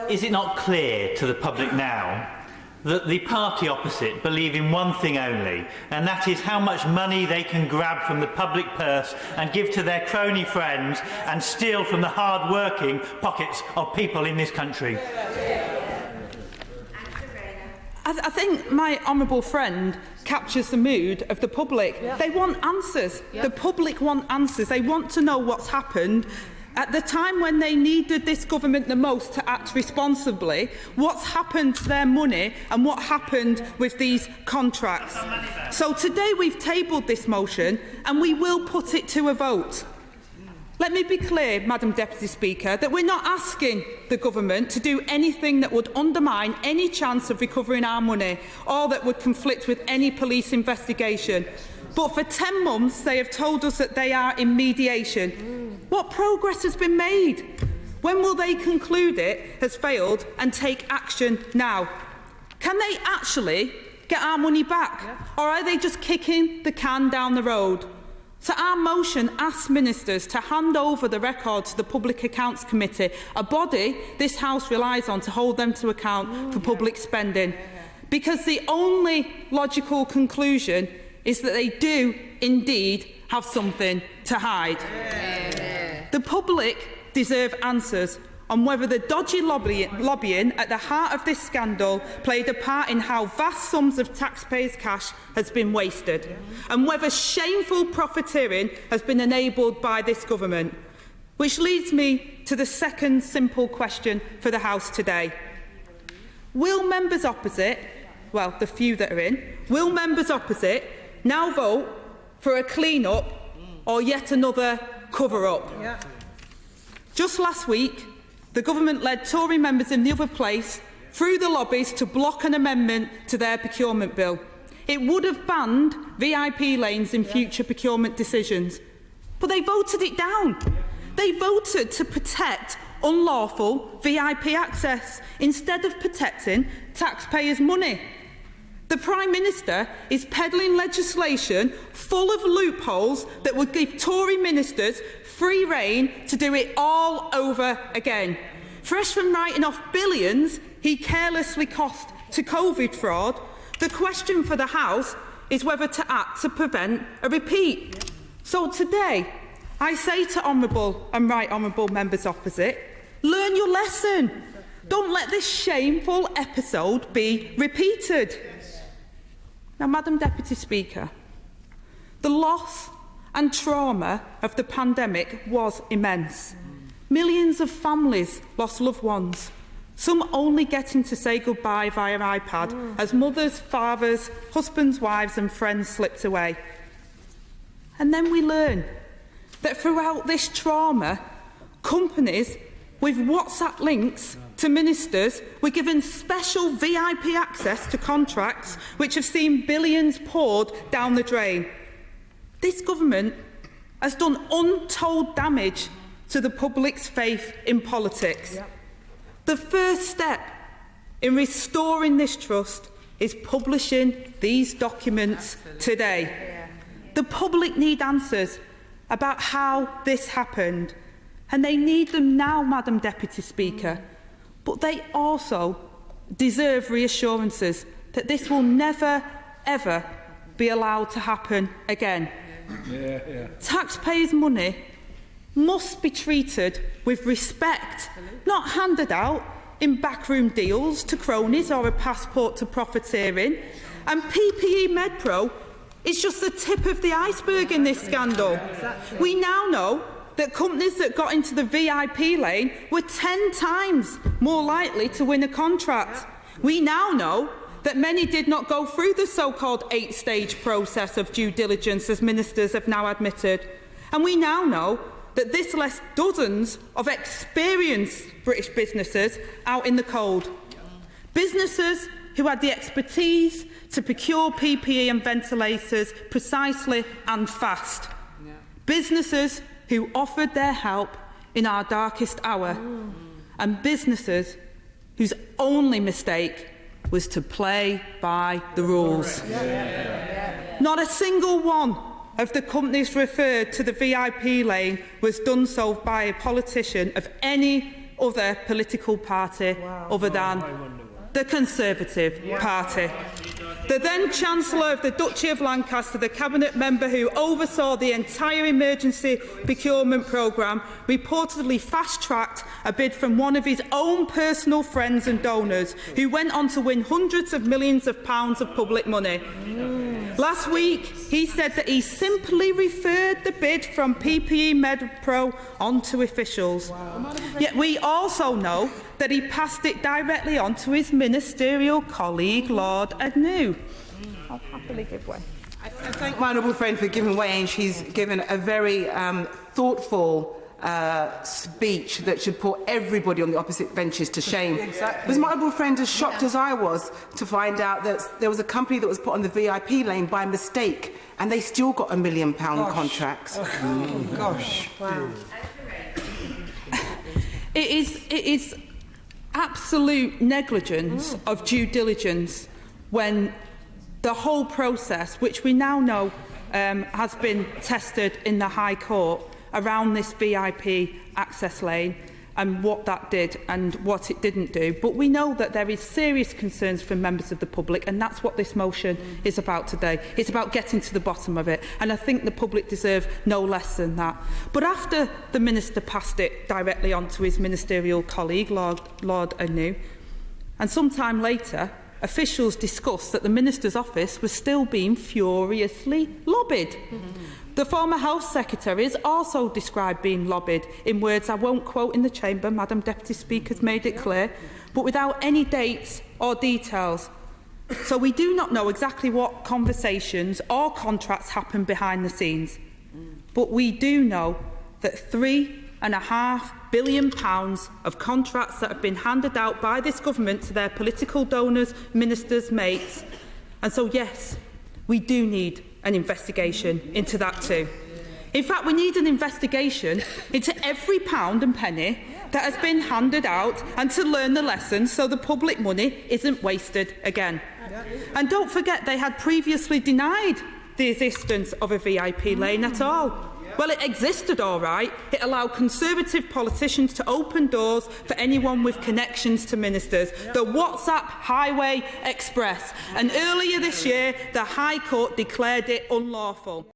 Is it not clear to the public now that the party opposite believe in one thing only, and that is how much money they can grab from the public purse and give to their crony friends and steal from the hard-working pockets of people in this country? I think my honourable friend captures the mood of the public. Yeah. They want answers. Yeah. The public want answers. They want to know what's happened. At the time when they needed this government the most to act responsibly, what's happened to their money and what happened with these contracts. So today we've tabled this motion and we will put it to a vote. Let me be clear, Madam Deputy Speaker, that we're not asking the government to do anything that would undermine any chance of recovering our money or that would conflict with any police investigation. But for 10 months, they have told us that they are in mediation. What progress has been made? When will they conclude it has failed and take action now? Can they actually get our money back? Yeah. Or are they just kicking the can down the road? So our motion asks ministers to hand over the record to the Public Accounts Committee, a body this House relies on to hold them to account for public spending. Because the only logical conclusion is that they do indeed have something to hide. The public deserve answers on whether the dodgy lobbying at the heart of this scandal played a part in how vast sums of taxpayers' cash has been wasted, and whether shameful profiteering has been enabled by this government. Which leads me to the second simple question for the House today. Will members opposite, well, the few that are in, will members opposite now vote for a clean-up or yet another cover-up? Yeah. Just last week, the government led Tory members in the other place through the lobbies to block an amendment to their procurement bill. It would have banned VIP lanes in future procurement decisions. But they voted it down. They voted to protect unlawful VIP access instead of protecting taxpayers' money. The Prime Minister is peddling legislation full of loopholes that would give Tory ministers free rein to do it all over again. Fresh from writing off billions he carelessly cost to COVID fraud, the question for the House is whether to act to prevent a repeat. So today, I say to honourable and right honourable members opposite, learn your lesson. Don't let this shameful episode be repeated. Now, Madam Deputy Speaker, the loss and trauma of the pandemic was immense. Millions of families lost loved ones, some only getting to say goodbye via iPad as mothers, fathers, husbands, wives and friends slipped away. And then we learn that throughout this trauma, companies with WhatsApp links to ministers were given special VIP access to contracts which have seen billions poured down the drain. This government has done untold damage to the public's faith in politics. Yep. The first step in restoring this trust is publishing these documents today. Yeah. The public need answers about how this happened, and they need them now, Madam Deputy Speaker. But they also deserve reassurances that this will never, ever be allowed to happen again. Taxpayers' money must be treated with respect, not handed out in backroom deals to cronies or a passport to profiteering. And PPE MedPro is just the tip of the iceberg in this scandal. We now know that companies that got into the VIP lane were 10 times more likely to win a contract. We now know that many did not go through the so-called 8-stage process of due diligence, as ministers have now admitted. And we now know that this left dozens of experienced British businesses out in the cold. Businesses who had the expertise to procure PPE and ventilators precisely and fast. Businesses who offered their help in our darkest hour. And businesses whose only mistake was to play by the rules. Not a single one of the companies referred to the VIP lane was done so by a politician of any other political party other than the Conservative Party. The then Chancellor of the Duchy of Lancaster, the Cabinet member who oversaw the entire emergency procurement programme, reportedly fast-tracked a bid from one of his own personal friends and donors, who went on to win hundreds of millions of pounds of public money. Last week, he said that he simply referred the bid from PPE MedPro on to officials. Yet we also know that he passed it directly on to his ministerial colleague, Lord Agnew. I'll happily give way. I thank my honourable friend for giving way, and she's given a very thoughtful speech that should put everybody on the opposite benches to shame. Exactly. Was my honourable friend as shocked as I was to find out that there was a company that was put on the VIP lane by mistake, and they still got £1 million contracts? Oh, gosh. Wow. It is absolute negligence of due diligence when the whole process, which we now know has been tested in the High Court around this VIP access lane, and what that did and what it didn't do. But we know that there is serious concerns from members of the public, and that's what this motion is about today. It's about getting to the bottom of it, and I think the public deserve no less than that. But after the Minister passed it directly on to his ministerial colleague, Lord Agnew, and sometime later, officials discussed that the Minister's office was still being furiously lobbied. The former Health Secretary is also described being lobbied in words I won't quote in the chamber, Madam Deputy Speaker has made it clear, but without any dates or details. So we do not know exactly what conversations or contracts happened behind the scenes. But we do know that £3.5 billion of contracts that have been handed out by this government to their political donors, ministers, mates. And so, yes, we do need an investigation into that too. In fact, we need an investigation into every pound and penny that has been handed out, and to learn the lessons so the public money isn't wasted again. And don't forget, they had previously denied the existence of a VIP lane at all. Well, it existed all right. It allowed Conservative politicians to open doors for anyone with connections to ministers. The WhatsApp Highway Express. And earlier this year, the High Court declared it unlawful.